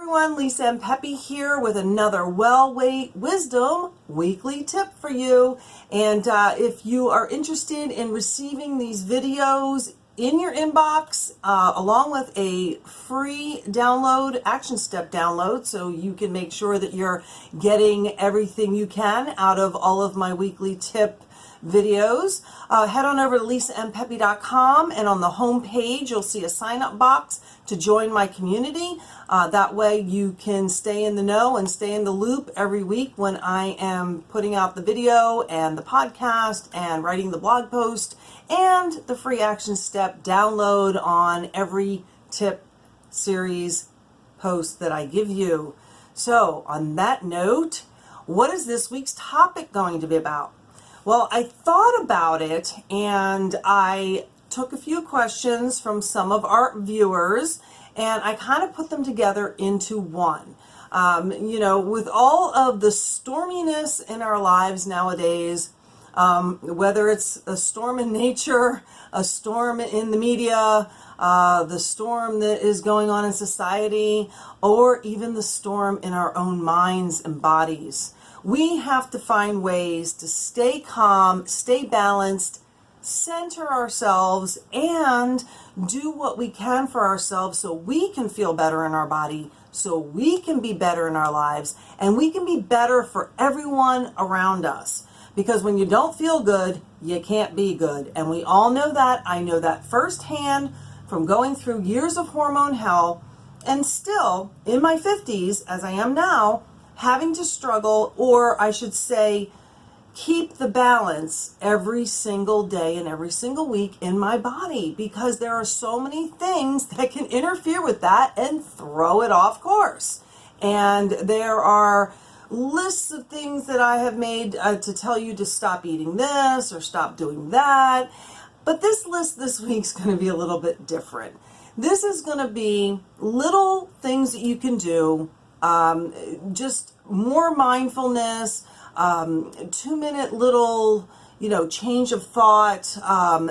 everyone, Lisa and Pepe here with another Wisdom weekly tip for you. And if you are interested in receiving these videos in your inbox, along with a free download, action step download, so you can make sure that you're getting everything you can out of all of my weekly tip videos, head on over to lisaandpepe.com, and on the home page you'll see a sign up box to join my community. That way you can stay in the know and stay in the loop every week when I am putting out the video and the podcast and writing the blog post and the free action step download on every tip series post that I give you. So on that note, what is this week's topic going to be about? Well, I thought about it and I took a few questions from some of our viewers and I kind of put them together into one. With all of the storminess in our lives nowadays, whether it's a storm in nature, a storm in the media, the storm that is going on in society, or even the storm in our own minds and bodies, we have to find ways to stay calm, stay balanced, center ourselves, and do what we can for ourselves so we can feel better in our body, so we can be better in our lives, and we can be better for everyone around us. Because when you don't feel good, you can't be good. And we all know that. I know that firsthand from going through years of hormone hell, and still in my 50s, as I am now, having to struggle, or I should say, keep the balance every single day and every single week in my body, because there are so many things that can interfere with that and throw it off course. And there are lists of things that I have made to tell you to stop eating this or stop doing that. But this list this week's going to be a little bit different. This is going to be little things that you can do, just more mindfulness, 2-minute little, change of thought,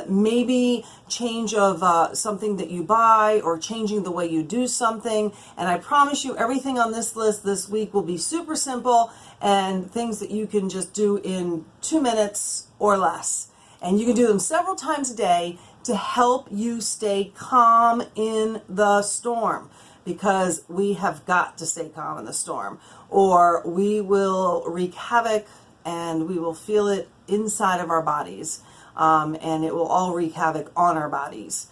maybe change of something that you buy or changing the way you do something. And I promise you everything on this list this week will be super simple and things that you can just do in 2 minutes or less. And you can do them several times a day to help you stay calm in the storm. Because we have got to stay calm in the storm, or we will wreak havoc and we will feel it inside of our bodies, and it will all wreak havoc on our bodies.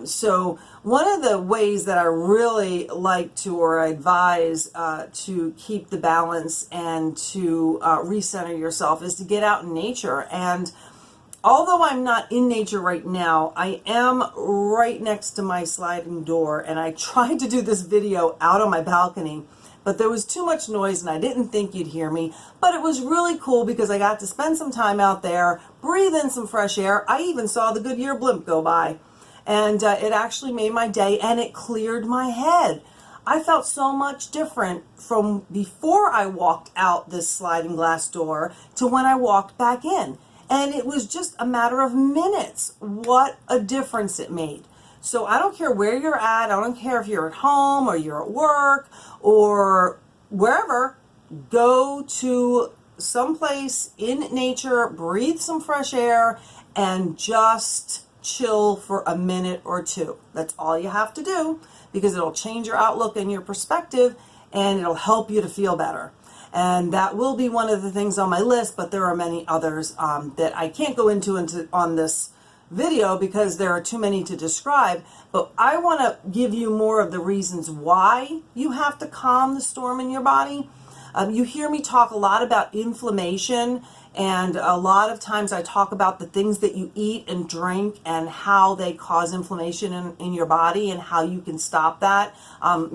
So one of the ways that I really like to, or advise to keep the balance and to recenter yourself, is to get out in nature. And although I'm not in nature right now, I am right next to my sliding door, and I tried to do this video out on my balcony, but there was too much noise and I didn't think you'd hear me. But it was really cool because I got to spend some time out there, breathe in some fresh air. I even saw the Goodyear blimp go by, and it actually made my day and it cleared my head. I felt so much different from before I walked out this sliding glass door to when I walked back in. And it was just a matter of minutes. What a difference it made. So I don't care where you're at. I don't care if you're at home or you're at work or wherever. Go to someplace in nature, breathe some fresh air, and just chill for a minute or two. That's all you have to do, because it'll change your outlook and your perspective, and it'll help you to feel better. And that will be one of the things on my list, but there are many others that I can't go into on this video because there are too many to describe. But I want to give you more of the reasons why you have to calm the storm in your body. You hear me talk a lot about inflammation, and a lot of times I talk about the things that you eat and drink and how they cause inflammation in your body and how you can stop that.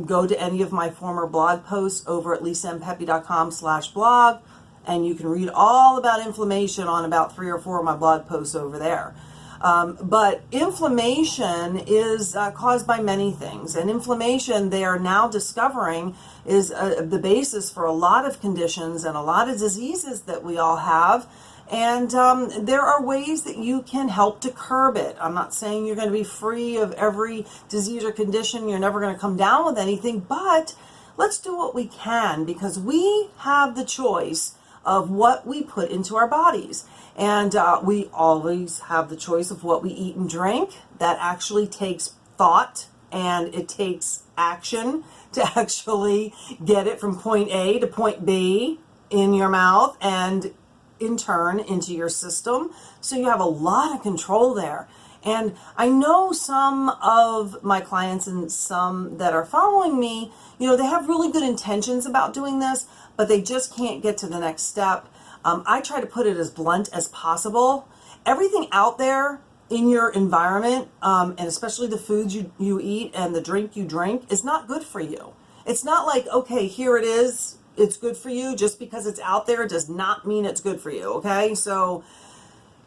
Go to any of my former blog posts over at lisaandpepe.com/blog, and you can read all about inflammation on about 3 or 4 of my blog posts over there. But inflammation is caused by many things, and inflammation, they are now discovering, is the basis for a lot of conditions and a lot of diseases that we all have. And there are ways that you can help to curb it. I'm not saying you're going to be free of every disease or condition. You're never going to come down with anything, but let's do what we can, because we have the choice of what we put into our bodies. And we always have the choice of what we eat and drink. That actually takes thought and it takes action to actually get it from point A to point B in your mouth and in turn into your system. So you have a lot of control there. And I know some of my clients and some that are following me, they have really good intentions about doing this, but they just can't get to the next step. I try to put it as blunt as possible. Everything out there in your environment, and especially the foods you eat and the drink you drink, is not good for you. It's not like, okay, here it is, it's good for you. Just because it's out there does not mean it's good for you, okay? So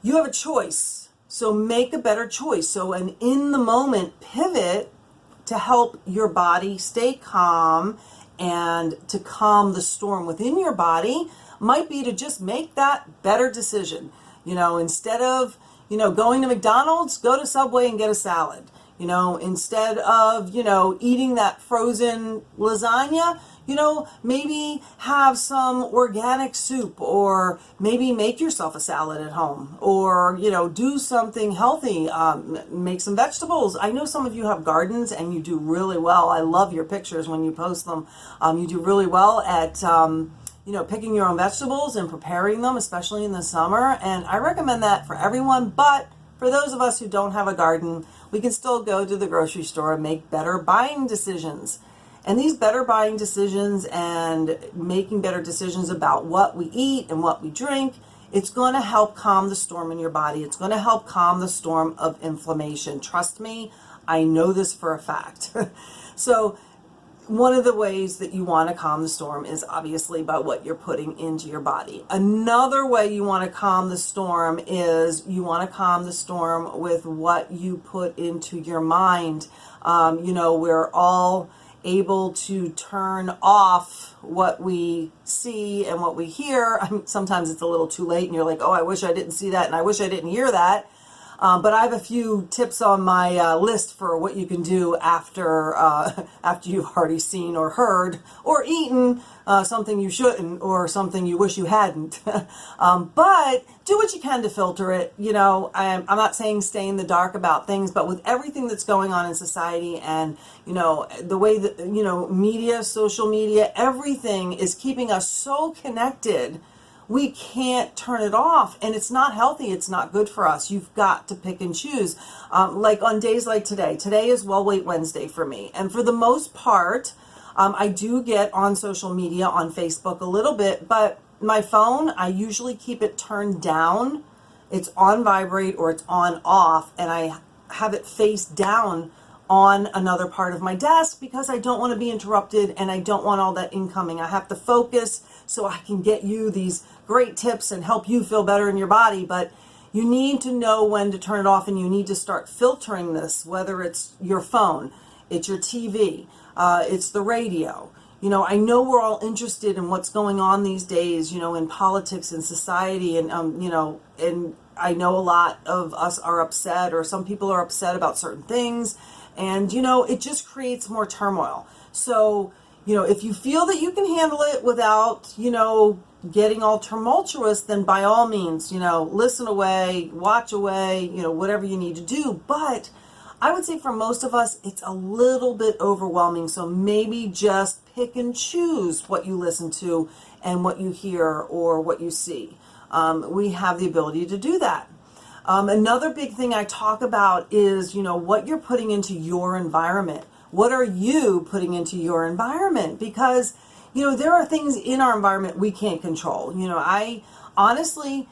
you have a choice. So make a better choice. So an in the moment pivot to help your body stay calm and to calm the storm within your body might be to just make that better decision. Instead of, going to McDonald's, go to Subway and get a salad. Instead of, eating that frozen lasagna, maybe have some organic soup, or maybe make yourself a salad at home, or, do something healthy, make some vegetables. I know some of you have gardens and you do really well. I love your pictures when you post them. You do really well at, picking your own vegetables and preparing them, especially in the summer. And I recommend that for everyone. But for those of us who don't have a garden, we can still go to the grocery store and make better buying decisions. And these better buying decisions and making better decisions about what we eat and what we drink, it's going to help calm the storm in your body. It's going to help calm the storm of inflammation. Trust me, I know this for a fact. So one of the ways that you want to calm the storm is obviously by what you're putting into your body. Another way you want to calm the storm is you want to calm the storm with what you put into your mind. We're all able to turn off what we see and what we hear. Sometimes it's a little too late and you're like, oh, I wish I didn't see that and I wish I didn't hear that. But I have a few tips on my list for what you can do after you've already seen or heard or eaten something you shouldn't or something you wish you hadn't. But do what you can to filter it. I'm not saying stay in the dark about things, but with everything that's going on in society and, the way that, media, social media, everything is keeping us so connected. We can't turn it off, and it's not healthy. It's not good for us. You've got to pick and choose. Like on days like today. Today is Well Weight Wednesday for me. And for the most part, I do get on social media, on Facebook a little bit, but my phone, I usually keep it turned down. It's on vibrate or it's on off, and I have it face down on another part of my desk because I don't want to be interrupted and I don't want all that incoming. I have to focus so I can get you these great tips and help you feel better in your body, but you need to know when to turn it off, and you need to start filtering this, whether it's your phone, it's your TV, it's the radio. I know we're all interested in what's going on these days, in politics and society, and, and I know a lot of us are upset, or some people are upset about certain things, and, it just creates more turmoil. So, if you feel that you can handle it without, getting all tumultuous, then by all means, listen away, watch away, whatever you need to do. But I would say for most of us, it's a little bit overwhelming. So maybe just pick and choose what you listen to and what you hear or what you see. We have the ability to do that. Another big thing I talk about is, what you're putting into your environment. What are you putting into your environment? Because, there are things in our environment we can't control. I honestly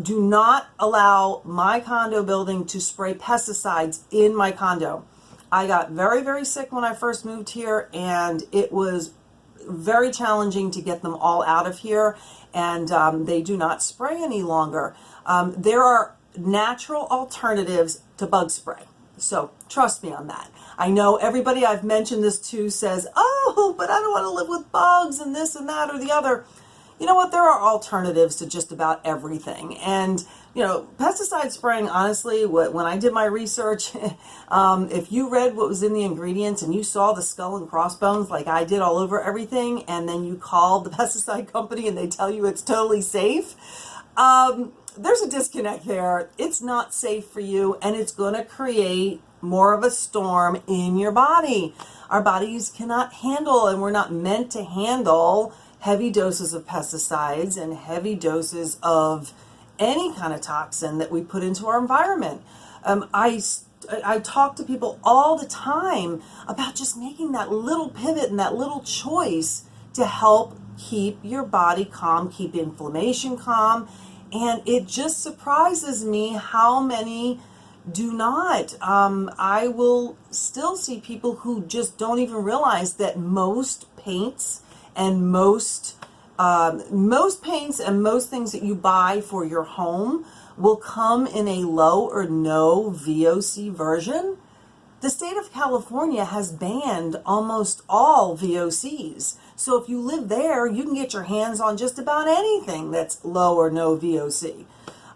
do not allow my condo building to spray pesticides in my condo. I got very, very sick when I first moved here, and it was very challenging to get them all out of here, and they do not spray any longer. There are natural alternatives to bug spray. So trust me on that. I know everybody I've mentioned this to says, oh, but I don't want to live with bugs and this and that or the other. You know what? There are alternatives to just about everything. And, pesticide spraying, honestly, when I did my research, if you read what was in the ingredients and you saw the skull and crossbones like I did all over everything, and then you call the pesticide company and they tell you it's totally safe, there's a disconnect there. It's not safe for you, and it's going to create more of a storm in your body. Our bodies cannot handle, and we're not meant to handle, heavy doses of pesticides and heavy doses of any kind of toxin that we put into our environment. I talk to people all the time about just making that little pivot and that little choice to help keep your body calm, keep inflammation calm. And it just surprises me how many do not. I will still see people who just don't even realize that most paints and most paints and most things that you buy for your home will come in a low or no VOC version. The state of California has banned almost all VOCs. So if you live there, you can get your hands on just about anything that's low or no VOC.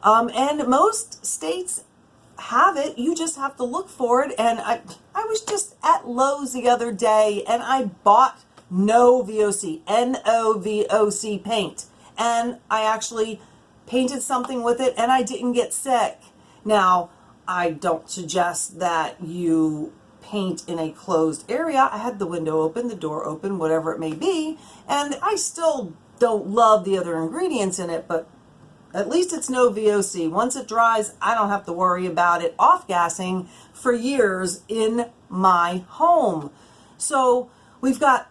And most states have it. You just have to look for it. And I was just at Lowe's the other day and I bought no VOC, NOVOC paint. And I actually painted something with it and I didn't get sick. Now, I don't suggest that you paint in a closed area. I had the window open, the door open, whatever it may be, and I still don't love the other ingredients in it, but at least it's no VOC. Once it dries, I don't have to worry about it off-gassing for years in my home. So we've got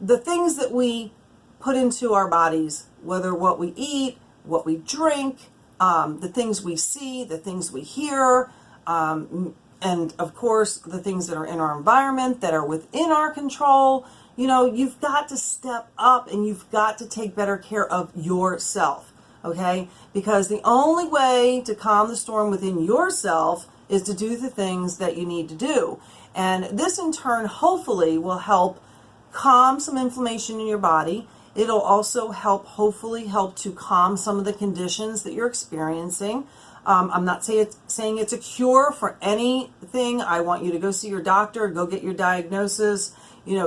the things that we put into our bodies, whether what we eat, what we drink, the things we see, the things we hear, and of course the things that are in our environment that are within our control. You've got to step up and you've got to take better care of yourself, okay? Because the only way to calm the storm within yourself is to do the things that you need to do. And this in turn hopefully will help calm some inflammation in your body. It'll also hopefully help to calm some of the conditions that you're experiencing. I'm not saying it's a cure for anything. I want you to go see your doctor, go get your diagnosis,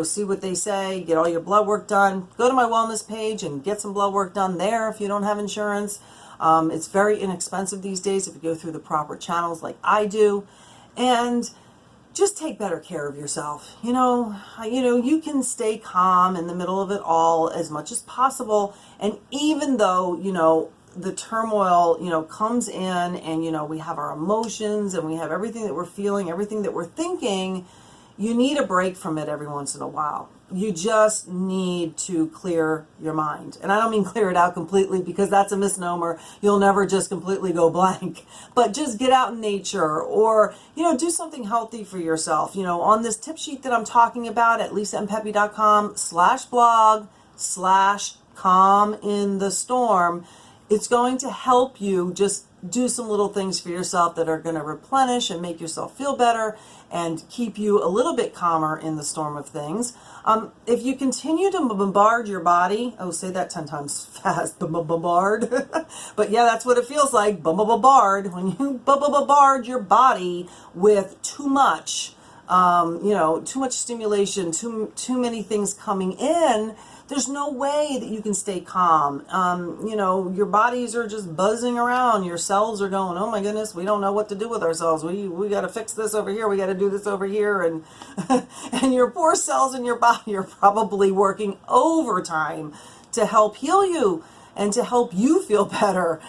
see what they say, get all your blood work done. Go to my wellness page and get some blood work done there if you don't have insurance. It's very inexpensive these days if you go through the proper channels like I do. And just take better care of yourself. You can stay calm in the middle of it all as much as possible. And even though, the turmoil, comes in and, we have our emotions and we have everything that we're feeling, everything that we're thinking, you need a break from it every once in a while. You just need to clear your mind. And I don't mean clear it out completely because that's a misnomer. You'll never just completely go blank. But just get out in nature or, do something healthy for yourself. On this tip sheet that I'm talking about at lisaandpepe.com/blog/calm in the storm, it's going to help you just do some little things for yourself that are going to replenish and make yourself feel better and keep you a little bit calmer in the storm of things. If you continue to bombard your body, say that 10 times fast, bombard. But yeah, that's what it feels like, bombard. When you bombard your body with too much, too much stimulation, too many things coming in, there's no way that you can stay calm. Your bodies are just buzzing around. Your cells are going, oh my goodness, we don't know what to do with ourselves. We got to fix this over here. We got to do this over here. And, and your poor cells in your body are probably working overtime to help heal you and to help you feel better.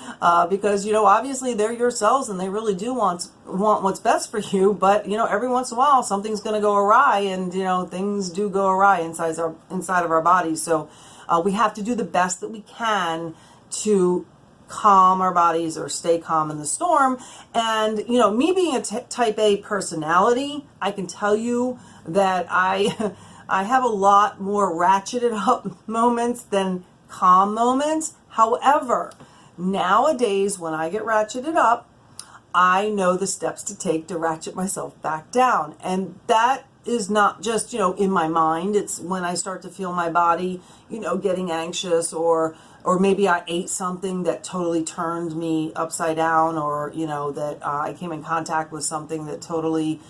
Because, obviously they're your cells and they really do want what's best for you. But, every once in a while, something's going to go awry and, things do go awry inside of our bodies. So we have to do the best that we can to calm our bodies or stay calm in the storm. And, me being a type A personality, I can tell you that I have a lot more ratcheted up moments than calm moments. However, nowadays when I get ratcheted up, I know the steps to take to ratchet myself back down. And that is not just, in my mind. It's when I start to feel my body, getting anxious, or maybe I ate something that totally turned me upside down, or, that I came in contact with something that totally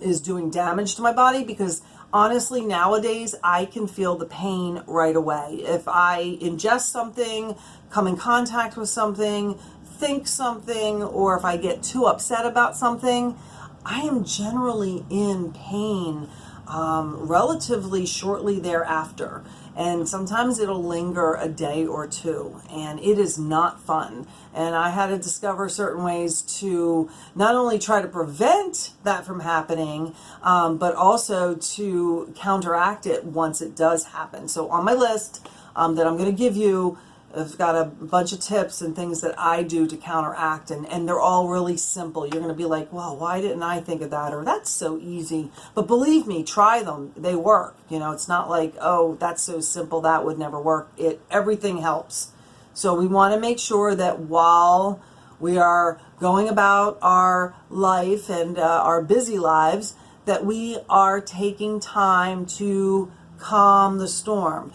is doing damage to my body. Because honestly, nowadays, I can feel the pain right away. If I ingest something, come in contact with something, think something, or if I get too upset about something, I am generally in pain relatively shortly thereafter. And sometimes it'll linger a day or two, and it is not fun. And I had to discover certain ways to not only try to prevent that from happening, but also to counteract it once it does happen. So on my list that I'm going to give you, I've got a bunch of tips and things that I do to counteract, and they're all really simple. You're going to be like, well, why didn't I think of that? Or that's so easy. But believe me, try them. They work. It's not like, oh, that's so simple, that would never work. Everything helps. So we want to make sure that while we are going about our life and our busy lives, that we are taking time to calm the storm.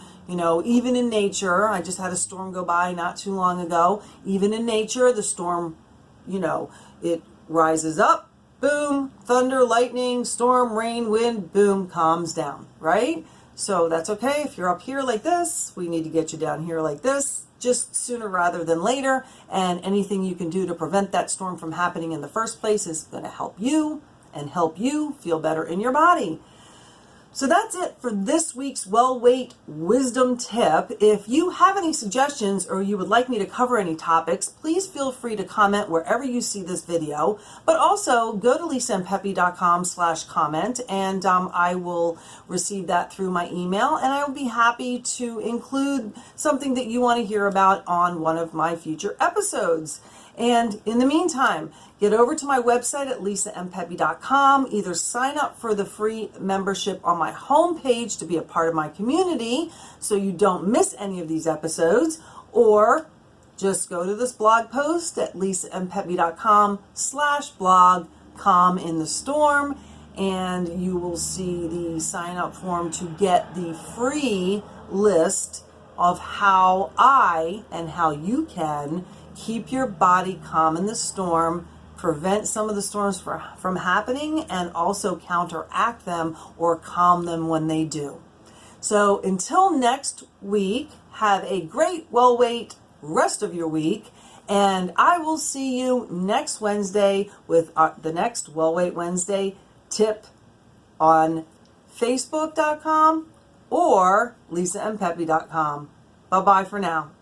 Even in nature, I just had a storm go by not too long ago. Even in nature, the storm, it rises up, boom, thunder, lightning, storm, rain, wind, boom, calms down, right? So that's okay. If you're up here like this, we need to get you down here like this, just sooner rather than later. And anything you can do to prevent that storm from happening in the first place is going to help you and help you feel better in your body. So that's it for this week's Well-Weight Wisdom Tip. If you have any suggestions or you would like me to cover any topics, please feel free to comment wherever you see this video. But also go to lisaandpepe.com/comment, and I will receive that through my email, and I will be happy to include something that you want to hear about on one of my future episodes. And in the meantime, get over to my website at lisaandpepe.com. Either sign up for the free membership on my homepage to be a part of my community so you don't miss any of these episodes, or just go to this blog post at lisaandpepe.com/blog, Calm in the Storm, and you will see the sign up form to get the free list of how I and how you can keep your body calm in the storm, prevent some of the storms from happening, and also counteract them or calm them when they do. So until next week, have a great well-weight rest of your week, and I will see you next Wednesday with the next Well-Weight Wednesday tip on Facebook.com or lisaandpepe.com. Bye-bye for now.